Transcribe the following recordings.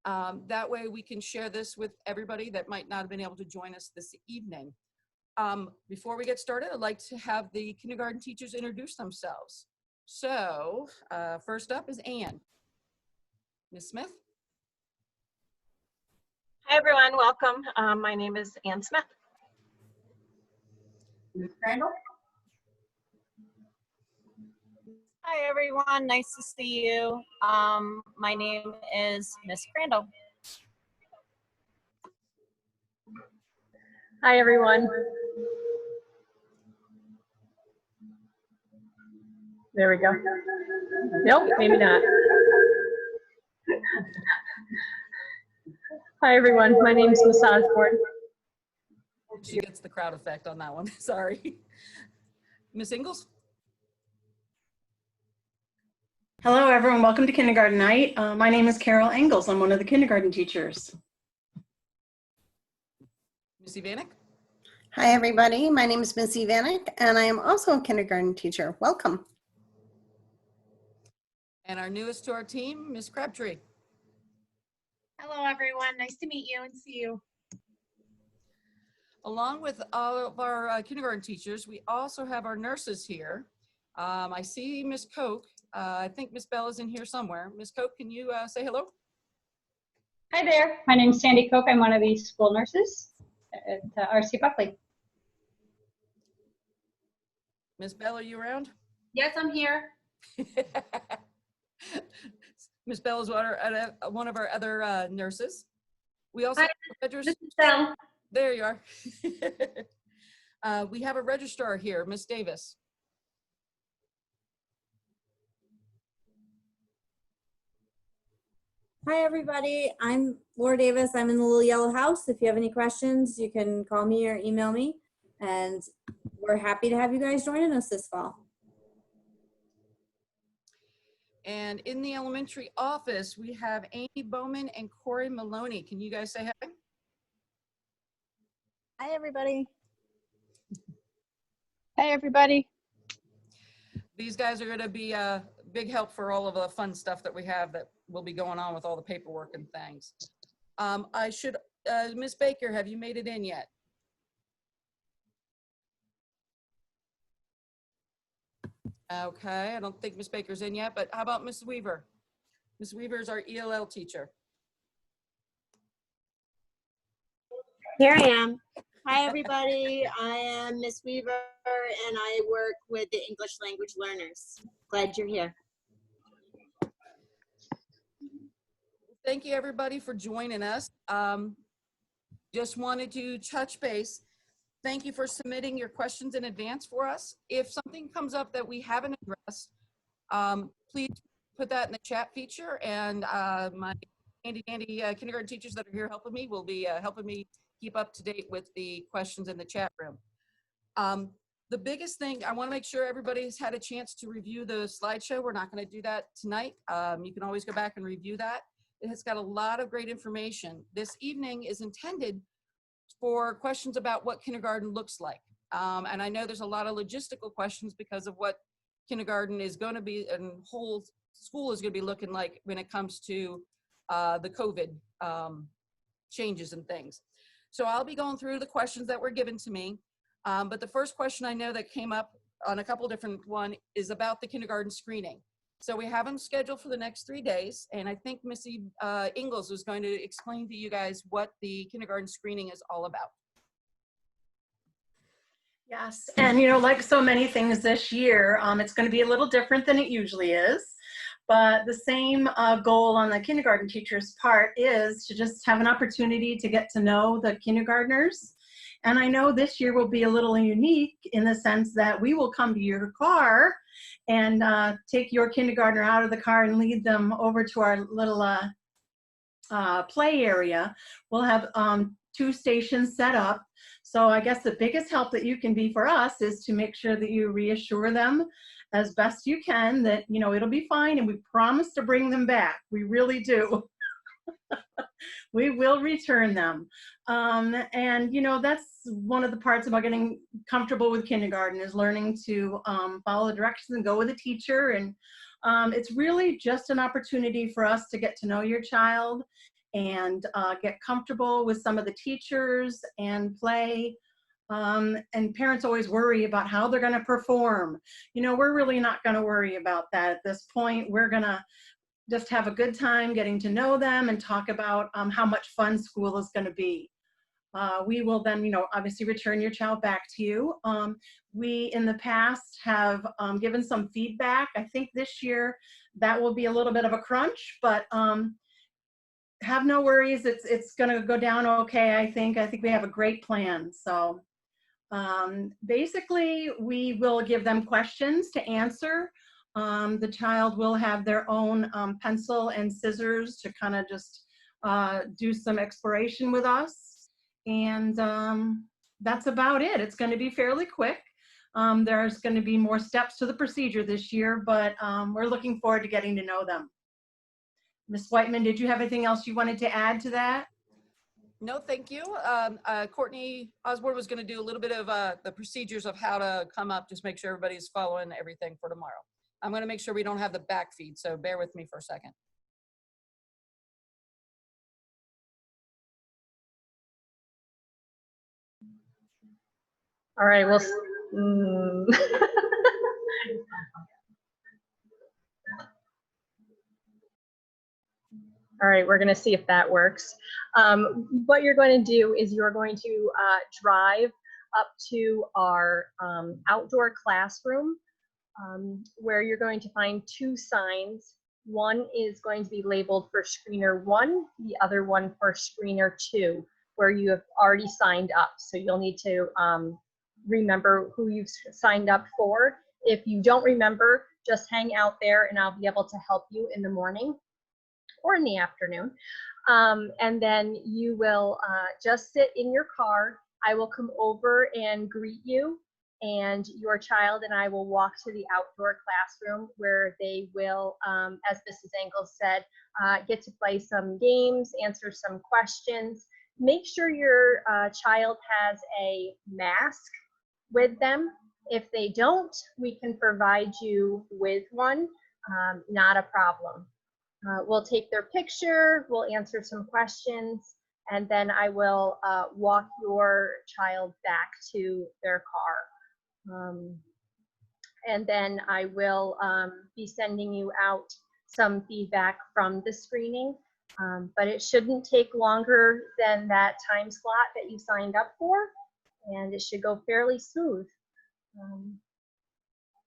That way we can share this with everybody that might not have been able to join us this evening. Before we get started, I'd like to have the kindergarten teachers introduce themselves. So first up is Anne. Ms. Smith. Hi everyone, welcome. My name is Ann Smith. Ms. Crandall. Hi everyone, nice to see you. My name is Miss Crandall. Hi everyone. There we go. Nope, maybe not. Hi everyone, my name is Miss Osborne. She gets the crowd effect on that one, sorry. Miss Ingalls? Hello everyone, welcome to Kindergarten Night. My name is Carol Engels. I'm one of the kindergarten teachers. Missy Vanek? Hi everybody, my name is Missy Vanek and I am also a kindergarten teacher. Welcome. And our newest to our team, Miss Crabtree. Hello everyone, nice to meet you and see you. Along with all of our kindergarten teachers, we also have our nurses here. I see Miss Koch. I think Miss Bell is in here somewhere. Miss Koch, can you say hello? Hi there, my name is Sandy Koch. I'm one of the school nurses at RC Buckley. Miss Bell, are you around? Yes, I'm here. Miss Bell is one of our other nurses. We also Hi, have this is Bell. There you are. We have a registrar here, Miss Davis. Hi everybody, I'm Laura Davis. I'm in the little yellow house. If you have any questions, you can call me or email me. And we're happy to have you guys joining us this fall. And in the elementary office, we have Amy Bowman and Corey Maloney. Can you guys say hi? Hi everybody. Hi everybody. These guys are going to be a big help for all of the fun stuff that we have that will be going on with all the paperwork and things. Miss Baker, have you made it in yet? Okay, I don't think Miss Baker's in yet, but how about Miss Weaver? Miss Weaver is our ELL teacher. Here I am. Hi everybody, I am Miss Weaver and I work with the English language learners. Glad you're here. Thank you everybody for joining us. Just wanted to touch base. Thank you for submitting your questions in advance for us. If something comes up that we haven't addressed, please put that in the chat feature, and my handy kindergarten teachers that are here helping me will be helping me keep up to date with the questions in the chat room. The biggest thing, I want to make sure everybody's had a chance to review the slideshow. We're not going to do that tonight. You can always go back and review that. It has got a lot of great information. This evening is intended for questions about what kindergarten looks like. And I know there's a lot of logistical questions because of what kindergarten is going to be and whole school is going to be looking like when it comes to the COVID changes and things. So I'll be going through the questions that were given to me. But the first question I know that came up on a couple different one is about the kindergarten screening. So we have them scheduled for the next 3 days. And I think Missy Ingalls was going to explain to you guys what the kindergarten screening is all about. Yes, and you know, like so many things this year, it's going to be a little different than it usually is. But the same goal on the kindergarten teacher's part is to just have an opportunity to get to know the kindergartners. And I know this year will be a little unique in the sense that we will come to your car and take your kindergartner out of the car and lead them over to our little play area. We'll have 2 stations set up. So I guess the biggest help that you can be for us is to make sure that you reassure them as best you can that, you know, it'll be fine and we promise to bring them back. We really do. We will return them. And, you know, that's one of the parts about getting comfortable with kindergarten is learning to follow the directions and go with a teacher. And it's really just an opportunity for us to get to know your child and get comfortable with some of the teachers and play. And parents always worry about how they're going to perform. You know, we're really not going to worry about that at this point. We're going to just have a good time getting to know them and talk about how much fun school is going to be. We will then, you know, obviously return your child back to you. We, in the past, have given some feedback. I think this year that will be a little bit of a crunch, but have no worries. It's going to go down okay, I think. I think we have a great plan. So basically, we will give them questions to answer. The child will have their own pencil and scissors to kind of just do some exploration with us. And that's about it. It's going to be fairly quick. There's going to be more steps to the procedure this year, but we're looking forward to getting to know them. Ms. Whiteman, did you have anything else you wanted to add to that? No, thank you. Courtney Osborne was going to do a little bit of the procedures of how to come up, just make sure everybody's following everything for tomorrow. I'm going to make sure we don't have the back feed, so bear with me for a second. All right, well, all right, we're going to see if that works. What you're going to do is you're going to drive up to our outdoor classroom where you're going to find two signs. One is going to be labeled for screener 1, the other one for screener 2, where you have already signed up. So you'll need to remember who you've signed up for. If you don't remember, just hang out there and I'll be able to help you in the morning or in the afternoon. And then you will just sit in your car. I will come over and greet you, and your child and I will walk to the outdoor classroom where they will, as Mrs. Engel said, get to play some games, answer some questions. Make sure your child has a mask with them. If they don't, we can provide you with one, not a problem. We'll take their picture, we'll answer some questions, and then I will walk your child back to their car. And then I will be sending you out some feedback from the screening, but it shouldn't take longer than that time slot that you signed up for, and it should go fairly smooth.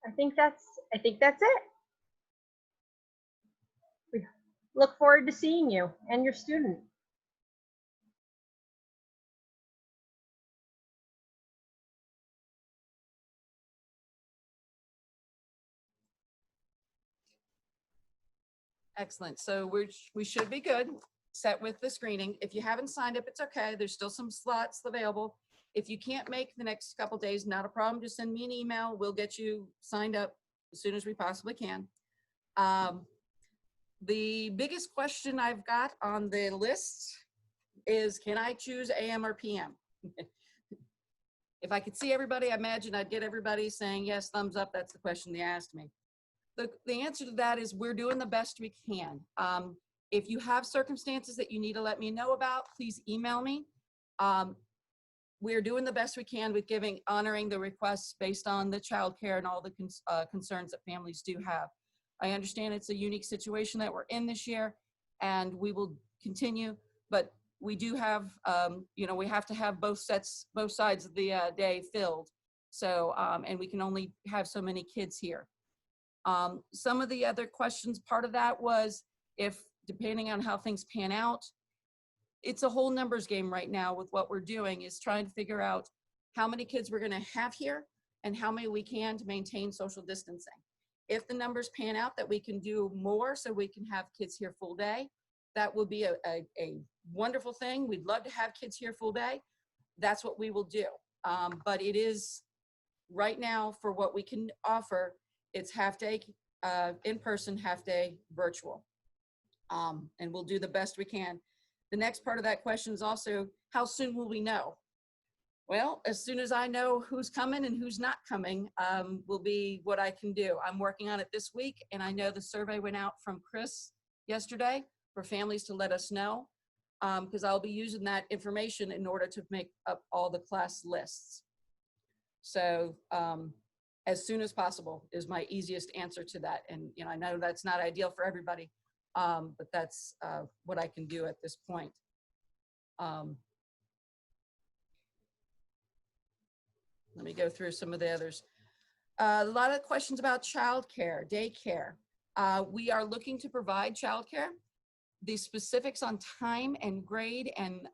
I think that's it. We look forward to seeing you and your student. Excellent. So we should be good, set with the screening. If you haven't signed up, it's okay. There's still some slots available. If you can't make the next couple days, not a problem. Just send me an email. We'll get you signed up as soon as we possibly can. The biggest question I've got on the list is, can I choose AM or PM? If I could see everybody, I imagine I'd get everybody saying yes, thumbs up. That's the question they asked me. The answer to that is we're doing the best we can. If you have circumstances that you need to let me know about, please email me. We're doing the best we can with honoring the requests based on the childcare and all the concerns that families do have. I understand it's a unique situation that we're in this year, and we will continue, but we do have, we have to have both sides of the day filled. So, and we can only have so many kids here. Some of the other questions, part of that was if, depending on how things pan out, it's a whole numbers game right now with what we're doing, is trying to figure out how many kids we're going to have here and how many we can to maintain social distancing. If the numbers pan out that we can do more so we can have kids here full day, that will be a wonderful thing. We'd love to have kids here full day. That's what we will do. But it is right now, for what we can offer, it's half day in person, half day virtual. And we'll do the best we can. The next part of that question is also, how soon will we know? Well, as soon as I know who's coming and who's not coming, will be what I can do. I'm working on it this week, and I know the survey went out from Chris yesterday for families to let us know. because I'll be using that information in order to make up all the class lists. So as soon as possible is my easiest answer to that. And I know that's not ideal for everybody, but that's what I can do at this point. Let me go through some of the others. A lot of questions about childcare, daycare. We are looking to provide childcare. The specifics on time and grade and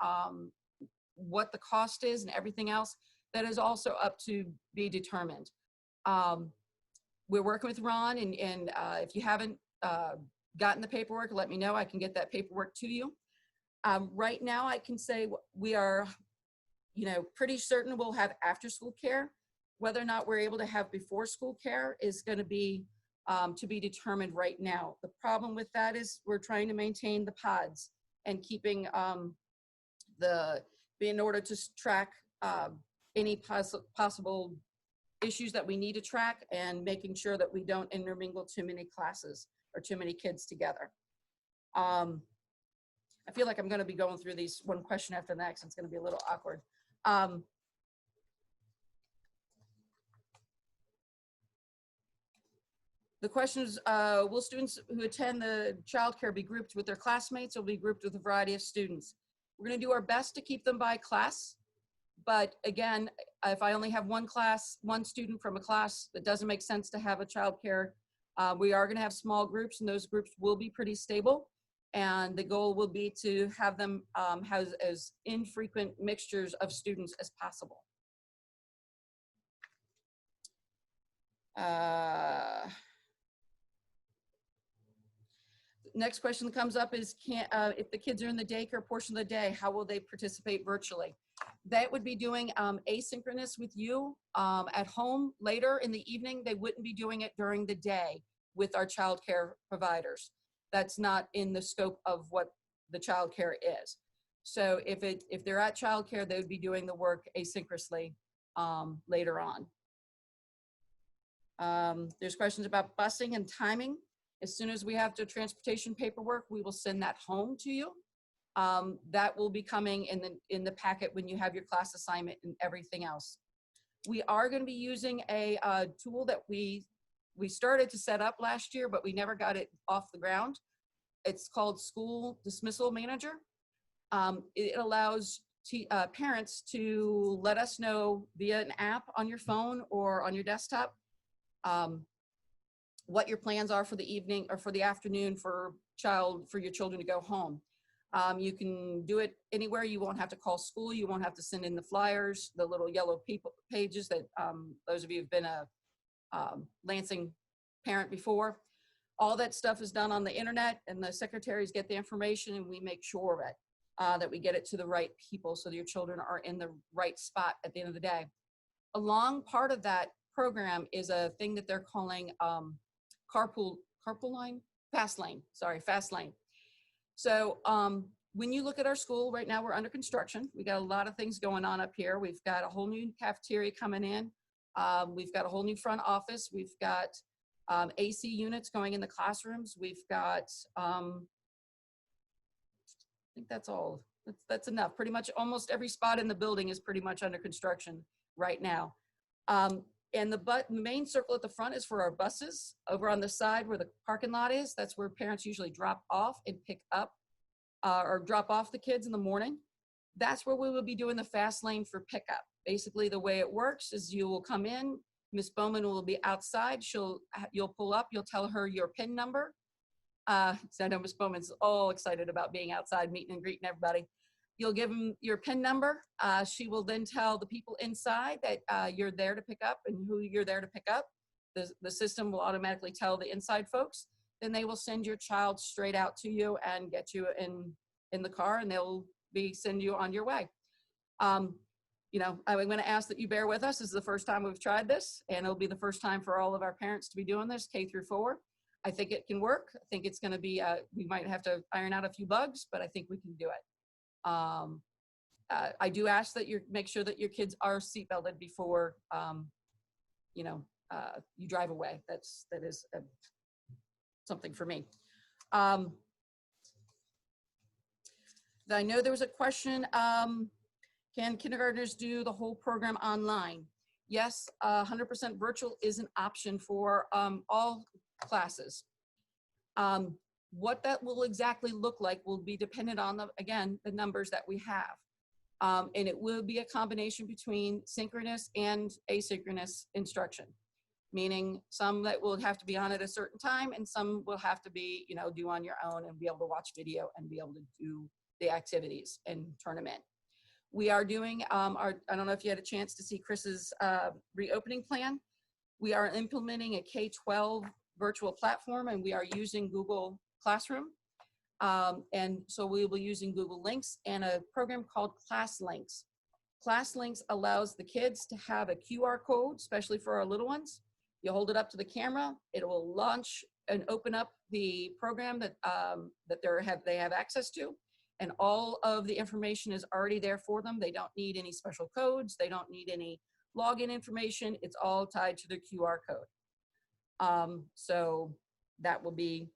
what the cost is and everything else, that is also up to be determined. We're working with Ron, and if you haven't gotten the paperwork, let me know. I can get that paperwork to you. Right now, I can say we are, pretty certain we'll have after-school care. Whether or not we're able to have before-school care is going to be determined right now. The problem with that is we're trying to maintain the pods and keeping in order to track any possible issues that we need to track, and making sure that we don't intermingle too many classes or too many kids together. I feel like I'm going to be going through these one question after the next. It's going to be a little awkward. The question is, will students who attend the childcare be grouped with their classmates, or be grouped with a variety of students? We're going to do our best to keep them by class. But again, if I only have one student from a class, that doesn't make sense to have a childcare. We are going to have small groups, and those groups will be pretty stable. And the goal will be to have them have as infrequent mixtures of students as possible. Next question that comes up is, if the kids are in the daycare portion of the day, how will they participate virtually? That would be doing asynchronous with you at home later in the evening. They wouldn't be doing it during the day with our childcare providers. That's not in the scope of what the childcare is. So if they're at childcare, they would be doing the work asynchronously later on. There's questions about busing and timing. As soon as we have the transportation paperwork, we will send that home to you. That will be coming in the packet when you have your class assignment and everything else. We are going to be using a tool that we started to set up last year, but we never got it off the ground. It's called School Dismissal Manager. It allows parents to let us know via an app on your phone or on your desktop what your plans are for the evening or for the afternoon for your children to go home. You can do it anywhere. You won't have to call school. You won't have to send in the flyers, the little yellow pages that those of you who've been a Lansing parent before. All that stuff is done on the internet, and the secretaries get the information, and we make sure of it, that we get it to the right people so that your children are in the right spot at the end of the day. A long part of that program is a thing that they're calling fast lane. So when you look at our school right now, we're under construction. We got a lot of things going on up here. We've got a whole new cafeteria coming in. We've got a whole new front office. We've got AC units going in the classrooms. We've got, I think that's all. That's enough. Pretty much almost every spot in the building is pretty much under construction right now. And the main circle at the front is for our buses. Over on the side where the parking lot is, that's where parents usually drop off and pick up or drop off the kids in the morning. That's where we will be doing the fast lane for pickup. Basically, the way it works is you will come in, Miss Bowman will be outside. You'll pull up, you'll tell her your PIN number. So I know Miss Bowman's all excited about being outside, meeting and greeting everybody. You'll give them your PIN number. She will then tell the people inside that you're there to pick up and who you're there to pick up. The system will automatically tell the inside folks. Then they will send your child straight out to you and get you in the car, and they'll send you on your way. I'm going to ask that you bear with us. This is the first time we've tried this, and it'll be the first time for all of our parents to be doing this, K through 4. I think it can work. I think it's going to be, we might have to iron out a few bugs, but I think we can do it. I do ask that you make sure that your kids are seatbelted before, you drive away. That is something for me. I know there was a question, can kindergartners do the whole program online? Yes, 100% virtual is an option for all classes. What that will exactly look like will be dependent on, again, the numbers that we have. And it will be a combination between synchronous and asynchronous instruction, meaning some that will have to be on at a certain time and some will have to be, you know, do on your own and be able to watch video and be able to do the activities and turn them in. We are doing I don't know if you had a chance to see Chris's reopening plan. We are implementing a K-12 virtual platform and we are using Google Classroom. And so we will be using Google Links and a program called ClassLinks. ClassLinks allows the kids to have a QR code, especially for our little ones. You hold it up to the camera, it will launch and open up the program that they have access to. And all of the information is already there for them. They don't need any special codes. They don't need any login information. It's all tied to their QR code. So that will be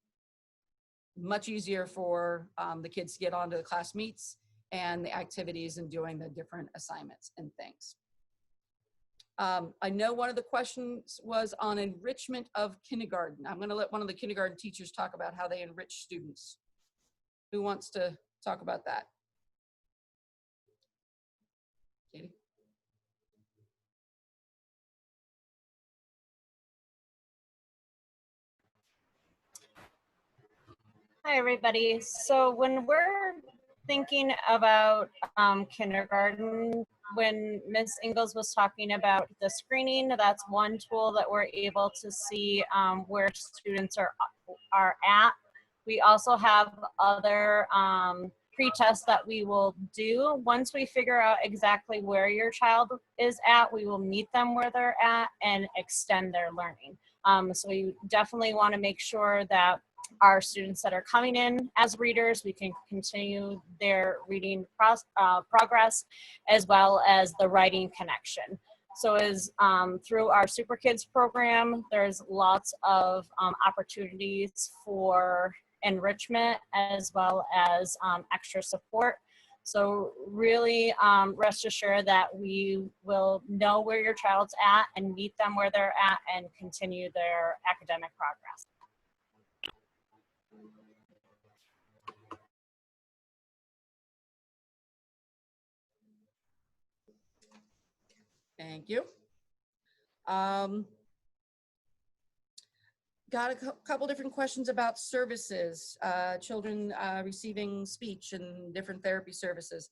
much easier for the kids to get onto the class meets and the activities and doing the different assignments and things. I know one of the questions was on enrichment of kindergarten. I'm going to let one of the kindergarten teachers talk about how they enrich students. Who wants to talk about that? Katie? Hi, everybody. So when we're thinking about kindergarten, when Ms. Ingalls was talking about the screening, that's one tool that we're able to see where students are at. We also have other pre-tests that we will do. Once we figure out exactly where your child is at, we will meet them where they're at and extend their learning. So you definitely want to make sure that our students that are coming in as readers, we can continue their reading progress as well as the writing connection. So as through our Super Kids program, there's lots of opportunities for enrichment as well as extra support. So really rest assured that we will know where your child's at and meet them where they're at and continue their academic progress. Thank you. Got a couple different questions about services, children receiving speech and different therapy services.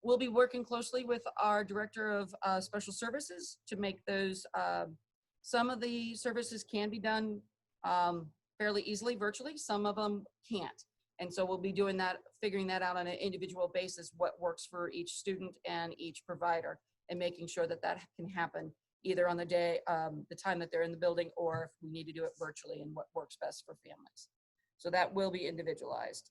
We'll be working closely with our director of special services to make those, some of the services can be done fairly easily virtually, some of them can't. And so we'll be doing that, figuring that out on an individual basis, what works for each student and each provider, and making sure that that can happen either on the day, the time that they're in the building, or if we need to do it virtually and what works best for families. So that will be individualized.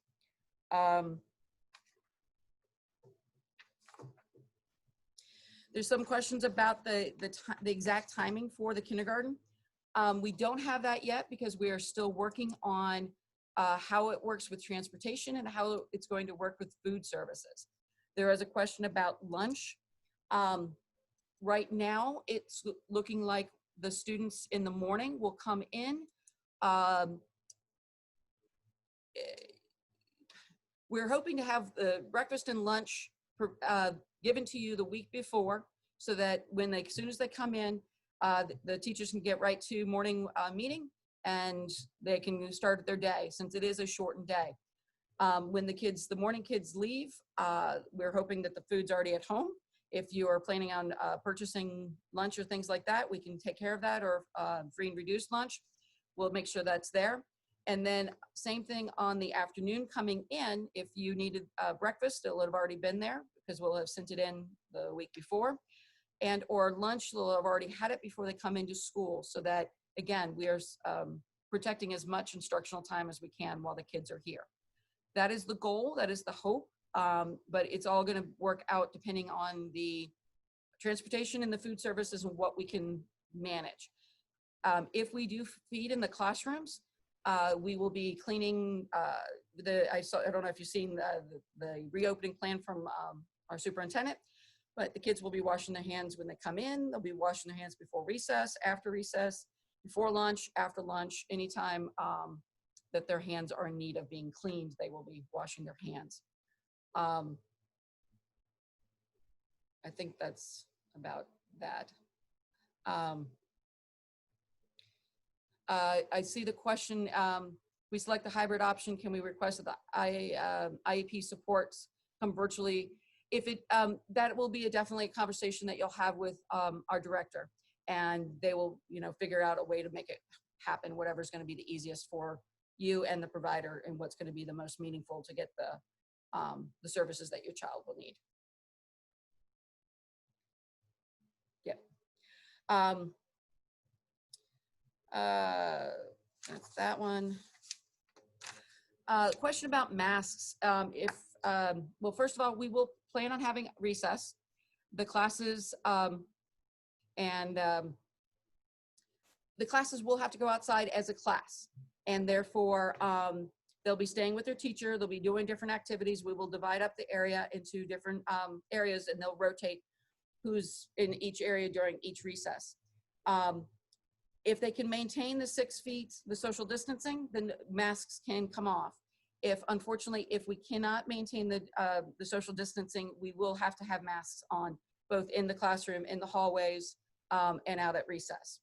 There's some questions about the exact timing for the kindergarten. We don't have that yet because we are still working on how it works with transportation and how it's going to work with food services. There is a question about lunch. Right now, it's looking like the students in the morning will come in. We're hoping to have the breakfast and lunch given to you the week before, so that when as soon as they come in, the teachers can get right to morning meeting and they can start their day, since it is a shortened day. When the morning kids leave, we're hoping that the food's already at home. If you are planning on purchasing lunch or things like that, we can take care of that, or free and reduced lunch. We'll make sure that's there. And then same thing on the afternoon coming in. If you needed breakfast, it'll have already been there because we'll have sent it in the week before. And or lunch, they'll have already had it before they come into school, so that, again, we are protecting as much instructional time as we can while the kids are here. That is the goal, that is the hope. But it's all going to work out depending on the transportation and the food services and what we can manage. If we do feed in the classrooms, We will be cleaning I don't know if you've seen the reopening plan from our superintendent, but the kids will be washing their hands when they come in. They'll be washing their hands before recess, after recess, before lunch, after lunch, anytime that their hands are in need of being cleaned, they will be washing their hands. I think that's about that. I see the question, we select the hybrid option, can we request that the IEP supports come virtually? If it, that will be definitely a conversation that you'll have with our director, and they will, figure out a way to make it happen, whatever's going to be the easiest for you and the provider, and what's going to be the most meaningful to get the services that your child will need. Yep. That's that one. Question about masks. Well, first of all, we will plan on having recess. The classes the classes will have to go outside as a class, and therefore they'll be staying with their teacher. They'll be doing different activities. We will divide up the area into different areas, and they'll rotate who's in each area during each recess. If they can maintain the 6 feet, the social distancing, then masks can come off. Unfortunately, if we cannot maintain the social distancing, we will have to have masks on, both in the classroom, in the hallways, and out at recess.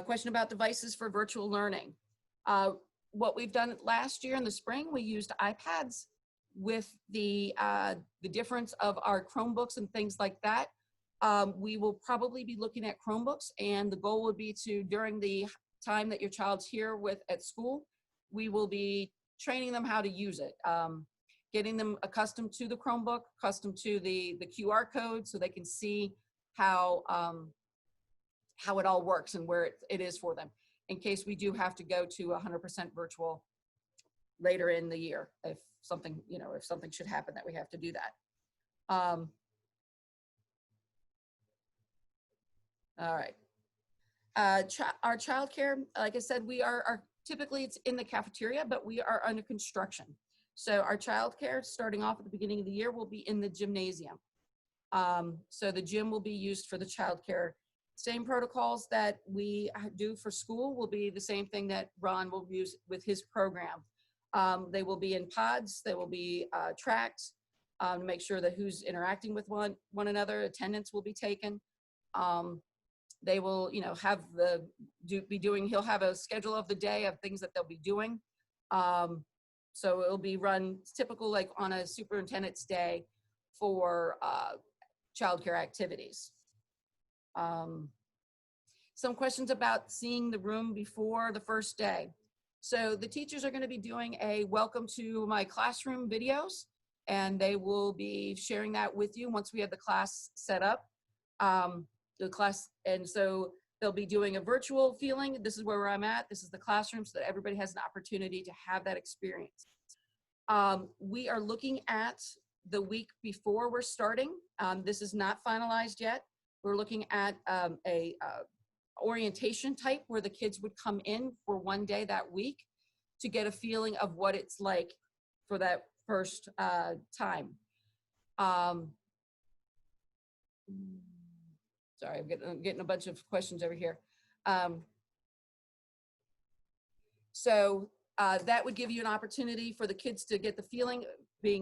Question about devices for virtual learning. What we've done last year in the spring, we used iPads with the difference of our Chromebooks and things like that. We will probably be looking at Chromebooks, and the goal would be to, during the time that your child's here at school, we will be training them how to use it, getting them accustomed to the Chromebook, accustomed to the QR code, so they can see how it all works and where it is for them, in case we do have to go to 100% virtual later in the year, if something should happen that we have to do that. All right. Our childcare, like I said, we are typically it's in the cafeteria, but we are under construction. So our childcare, starting off at the beginning of the year, will be in the gymnasium. So the gym will be used for the childcare. Same protocols that we do for school will be the same thing that Ron will use with his program. They will be in pods. They will be tracked to make sure that who's interacting with one another. Attendance will be taken. They will, he'll have a schedule of the day of things that they'll be doing. So it'll be run typical, like on a superintendent's day for childcare activities. Some questions about seeing the room before the first day. So the teachers are going to be doing a welcome to my classroom videos, and they will be sharing that with you once we have the class set up. And so they'll be doing a virtual feeling. This is where I'm at. This is the classroom, so that everybody has an opportunity to have that experience. We are looking at the week before we're starting. This is not finalized yet. We're looking at a orientation type where the kids would come in for one day that week to get a feeling of what it's like for that first time. Sorry, I'm getting a bunch of questions over here. So that would give you an opportunity for the kids to get the feeling,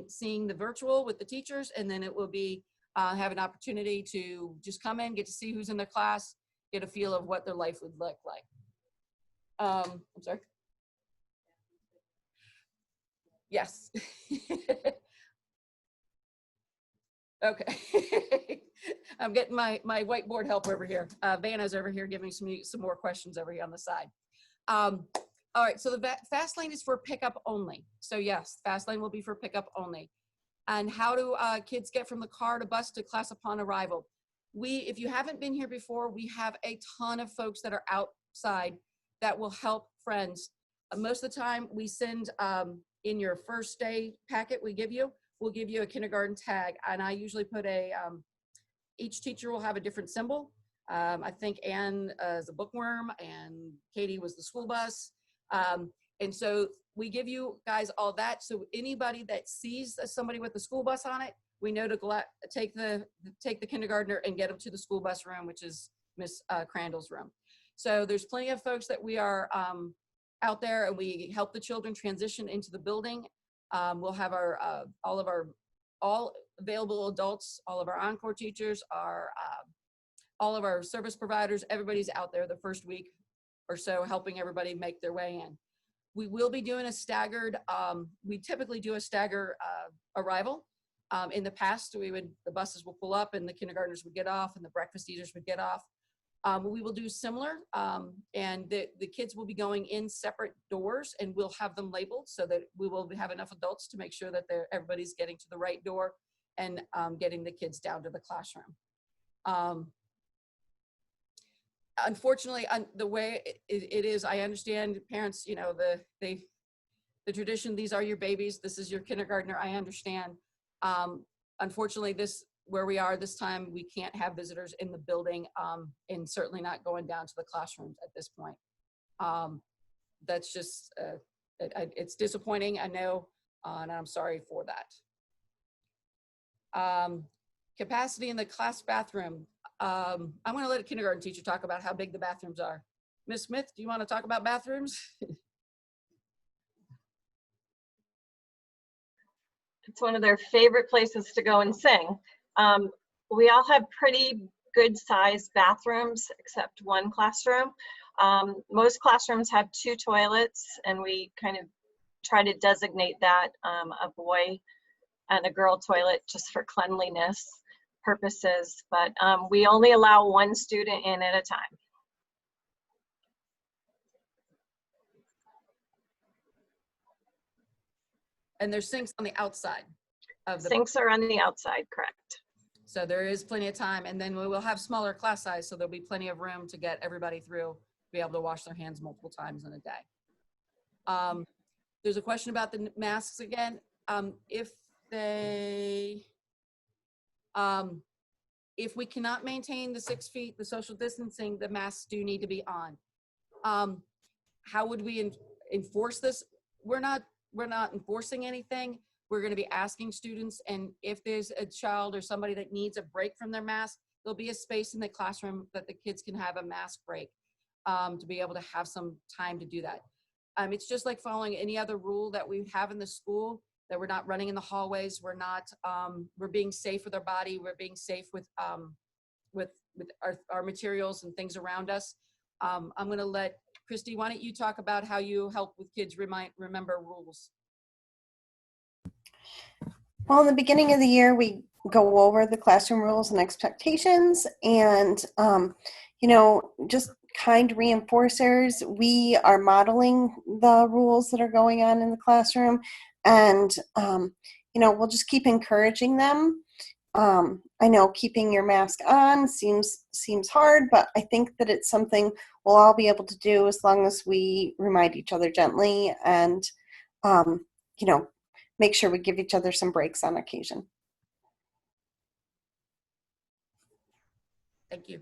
seeing the virtual with the teachers, and then it will be have an opportunity to just come in, get to see who's in their class, get a feel of what their life would look like. I'm sorry. Yes. Okay. I'm getting my whiteboard help over here. Vanna's over here giving some more questions over here on the side. All right, so the fast lane is for pickup only. So yes, fast lane will be for pickup only. And how do kids get from the car to bus to class upon arrival? If you haven't been here before, we have a ton of folks that are outside that will help friends. Most of the time we send in your first day packet we give you, we'll give you a kindergarten tag. And I usually put each teacher will have a different symbol. I think Anne is a bookworm and Katie was the school bus. And so we give you guys all that. So anybody that sees somebody with the school bus on it, we know to take the kindergartner and get them to the school bus room, which is Miss Crandall's room. So there's plenty of folks that we are out there, and we help the children transition into the building. We'll have all available adults, all of our encore teachers, all of our service providers, everybody's out there the first week or so helping everybody make their way in. We will be doing a staggered, we typically do a stagger arrival. In the past, the buses will pull up and the kindergartners would get off and the breakfast eaters would get off. We will do similar, and the kids will be going in separate doors, and we'll have them labeled so that we will have enough adults to make sure that everybody's getting to the right door and getting the kids down to the classroom. Unfortunately, the way it is, I understand parents, you know, the tradition, these are your babies, this is your kindergartner, I understand. Unfortunately, where we are this time, we can't have visitors in the building, and certainly not going down to the classrooms at this point. That's just, it's disappointing, I know, and I'm sorry for that. Capacity in the class bathroom. I'm going to let a kindergarten teacher talk about how big the bathrooms are. Ms. Smith, do you want to talk about bathrooms? It's one of their favorite places to go and sing. We all have pretty good sized bathrooms except one classroom. Most classrooms have 2 toilets, and we kind of try to designate that a boy and a girl toilet just for cleanliness purposes, but we only allow 1 student in at a time. And there's sinks on the outside of the Sinks are on the outside, correct. So there is plenty of time, and then we will have smaller class size, so there'll be plenty of room to get everybody through, be able to wash their hands multiple times in a day. There's a question about the masks again. If we cannot maintain the 6 feet, the social distancing, the masks do need to be on. How would we enforce this? We're not enforcing anything. We're going to be asking students, and if there's a child or somebody that needs a break from their mask, there'll be a space in the classroom that the kids can have a mask break to be able to have some time to do that. It's just like following any other rule that we have in the school, that we're not running in the hallways. We're being safe with our body. We're being safe with our materials and things around us. I'm going to let Christy, why don't you talk about how you help with kids remember rules? Well, in the beginning of the year, we go over the classroom rules and expectations, and, just kind reinforcers. We are modeling the rules that are going on in the classroom, and, we'll just keep encouraging them. I know keeping your mask on seems hard, but I think that it's something we'll all be able to do as long as we remind each other gently and, make sure we give each other some breaks on occasion. Thank you.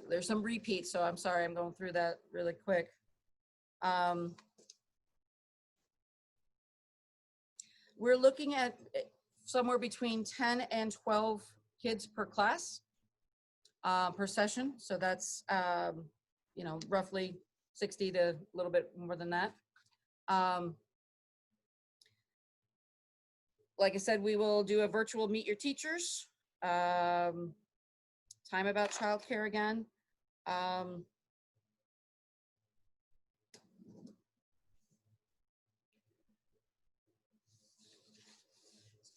There's some repeats, so I'm sorry, I'm going through that really quick. We're looking at somewhere between 10 and 12 kids per class, per session. So that's, roughly 60 to a little bit more than that. Like I said, we will do a virtual meet your teachers, time about childcare again.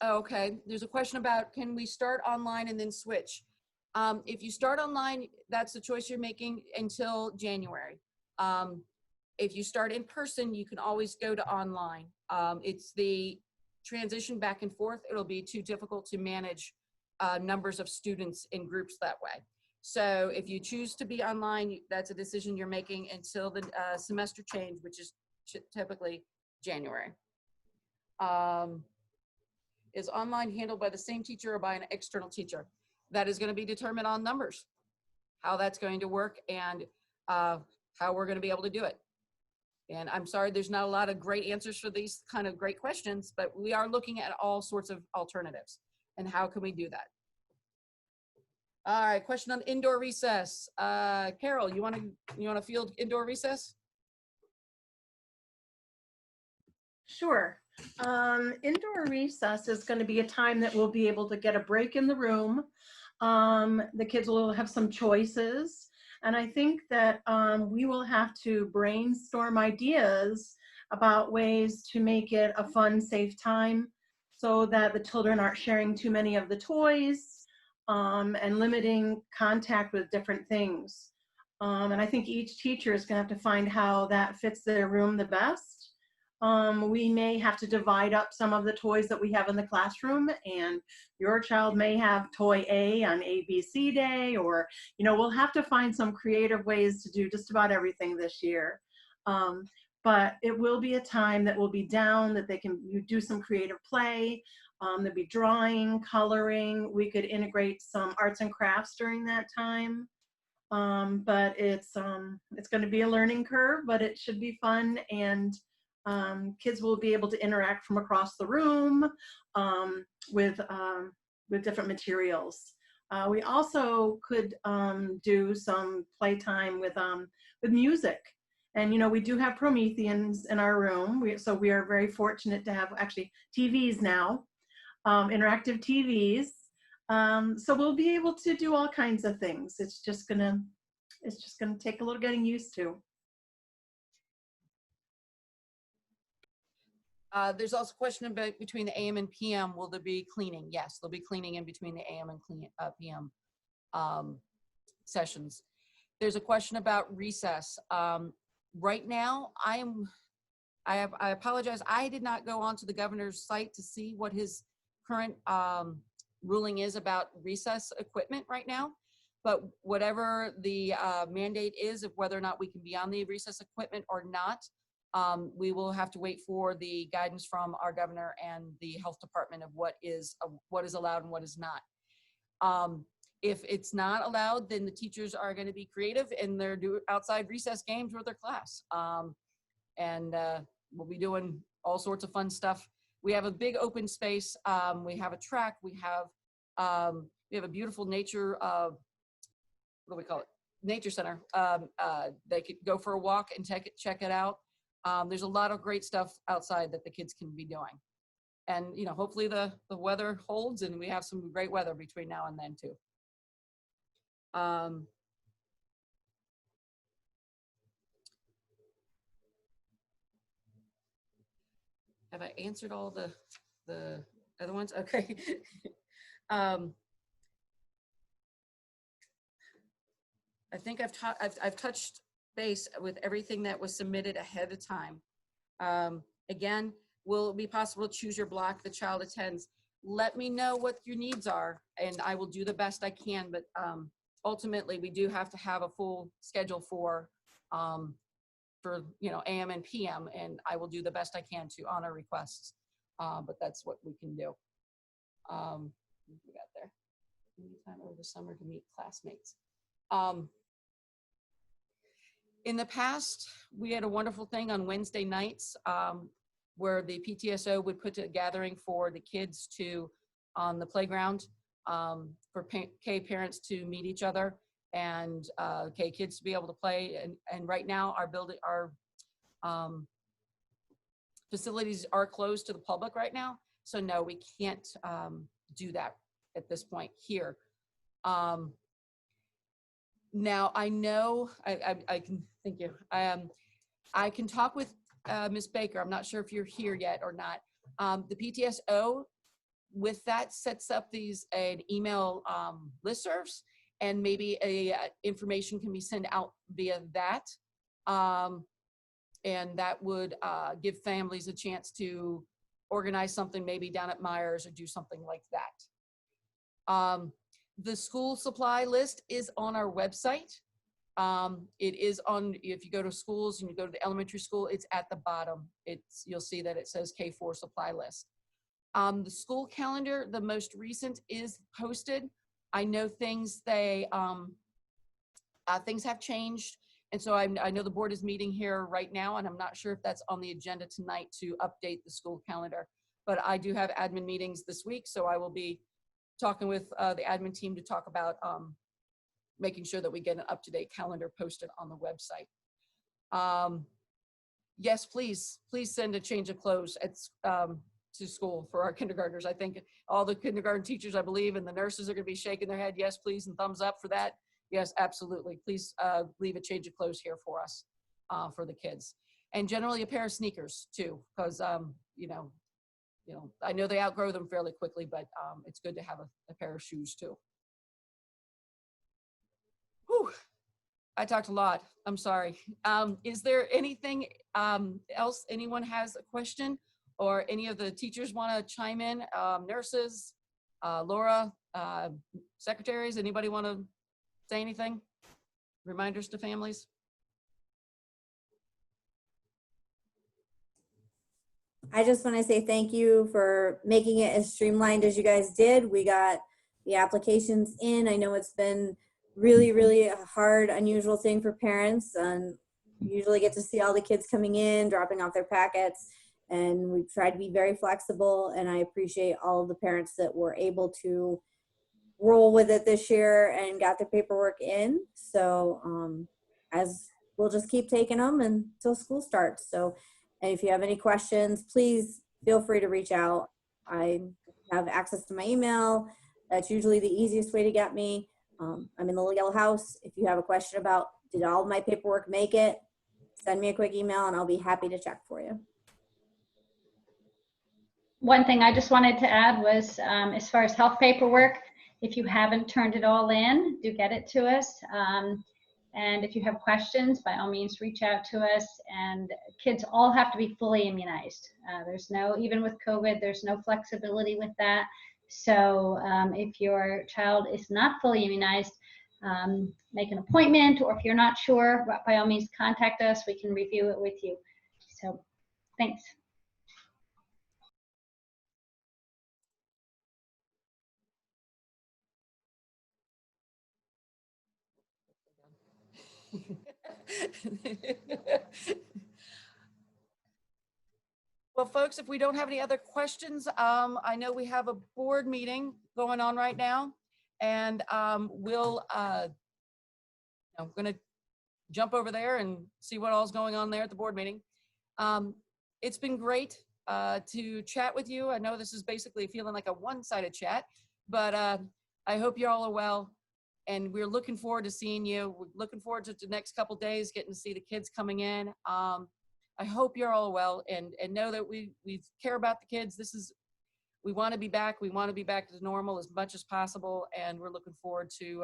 Okay, there's a question about, can we start online and then switch? If you start online, that's the choice you're making until January. If you start in person, you can always go to online. It's the transition back and forth. It'll be too difficult to manage numbers of students in groups that way. So if you choose to be online, that's a decision you're making until the semester change, which is typically January. Is online handled by the same teacher or by an external teacher? That is going to be determined on numbers, how that's going to work, and how we're going to be able to do it. And I'm sorry, there's not a lot of great answers for these kind of great questions, but we are looking at all sorts of alternatives and how can we do that. All right, question on indoor recess. Carol, you want to field indoor recess? Sure. Indoor recess is going to be a time that we'll be able to get a break in the room. The kids will have some choices. And I think that we will have to brainstorm ideas about ways to make it a fun, safe time so that the children aren't sharing too many of the toys and limiting contact with different things. And I think each teacher is going to have to find how that fits their room the best. We may have to divide up some of the toys that we have in the classroom, and your child may have toy A on ABC day, or, you know, we'll have to find some creative ways to do just about everything this year. But it will be a time that will be down, that they can do some creative play. There'll be drawing, coloring. We could integrate some arts and crafts during that time. But it's going to be a learning curve, but it should be fun, and kids will be able to interact from across the room with different materials. We also could do some playtime with music. And, you know, we do have Prometheans in our room. So we are very fortunate to have actually TVs now, interactive TVs. So we'll be able to do all kinds of things. It's just gonna take a little getting used to. There's also a question about between the AM and PM, will there be cleaning? Yes, there'll be cleaning in between the AM and PM sessions. There's a question about recess. Right now, I apologize, I did not go onto the governor's site to see what his current ruling is about recess equipment right now. But whatever the mandate is of whether or not we can be on the recess equipment or not, we will have to wait for the guidance from our governor and the health department of what is allowed and what is not. If it's not allowed, then the teachers are going to be creative and they're doing outside recess games with their class. We'll be doing all sorts of fun stuff. We have a big open space. We have a track. We have a beautiful nature, what do we call it? Nature center. They could go for a walk and check it out. There's a lot of great stuff outside that the kids can be doing. And, you know, hopefully the weather holds and we have some great weather between now and then too. Have I answered all the other ones? Okay. I think I've touched base with everything that was submitted ahead of time. Again, will it be possible to choose your block the child attends? Let me know what your needs are and I will do the best I can, but ultimately we do have to have a full schedule for you know, AM and PM, and I will do the best I can to honor requests, but that's what we can do. We got there. Anytime over the summer to meet classmates. In the past, we had a wonderful thing on Wednesday nights where the PTSO would put a gathering for the kids to on the playground for K parents to meet each other and K kids to be able to play. And right now, our facilities are closed to the public right now. So no, we can't do that at this point here. Now I know I can, thank you. I can talk with Ms. Baker. I'm not sure if you're here yet or not. The PTSO with that sets up an email listservs, and maybe information can be sent out via that. And that would give families a chance to organize something maybe down at Myers or do something like that. The school supply list is on our website. It is on, if you go to schools and you go to the elementary school, it's at the bottom. You'll see that it says K4 supply list. The school calendar, the most recent, is posted. I know things things have changed. And so I know the board is meeting here right now, and I'm not sure if that's on the agenda tonight to update the school calendar. But I do have admin meetings this week, so I will be talking with the admin team to talk about making sure that we get an up-to-date calendar posted on the website. Yes, please send a change of clothes to school for our kindergartners. I think all the kindergarten teachers, I believe, and the nurses are going to be shaking their head, yes, please, and thumbs up for that. Yes, absolutely. Please leave a change of clothes here for us, for the kids. And generally a pair of sneakers too, because, you know, I know they outgrow them fairly quickly, but it's good to have a pair of shoes too. Whew. I talked a lot. I'm sorry. Is there anything else? Anyone has a question, or any of the teachers want to chime in? Nurses, Laura, secretaries, anybody want to say anything? Reminders to families? I just want to say thank you for making it as streamlined as you guys did. We got the applications in. I know it's been really, really a hard, unusual thing for parents, and you usually get to see all the kids coming in, dropping off their packets, and we've tried to be very flexible, and I appreciate all of the parents that were able to roll with it this year and got their paperwork in. So as we'll just keep taking them until school starts. So, and if you have any questions, please feel free to reach out. I have access to my email. That's usually the easiest way to get me. I'm in the Little Yellow House. If you have a question about, did all of my paperwork make it, send me a quick email and I'll be happy to check for you. One thing I just wanted to add was, as far as health paperwork, if you haven't turned it all in, do get it to us. And if you have questions, by all means, reach out to us. And kids all have to be fully immunized. There's no, even with COVID, there's no flexibility with that. So if your child is not fully immunized, make an appointment, or if you're not sure, by all means, contact us. We can review it with you. So thanks. Well, folks, if we don't have any other questions, I know we have a board meeting going on right now, and I'm going to jump over there and see what all's going on there at the board meeting. It's been great to chat with you. I know this is basically feeling like a one-sided chat, but I hope you all are well. And we're looking forward to seeing you. We're looking forward to the next couple days, getting to see the kids coming in. I hope you're all well, and know that we care about the kids. We want to be back. We want to be back to normal as much as possible, and we're looking forward to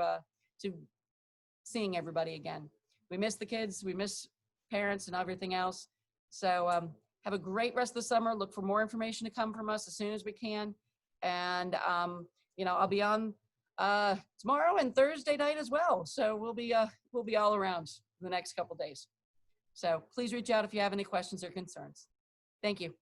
seeing everybody again. We miss the kids. We miss parents and everything else. So have a great rest of the summer. Look for more information to come from us as soon as we can. And I'll be on tomorrow and Thursday night as well. So we'll be all around the next couple days. So please reach out if you have any questions or concerns. Thank you.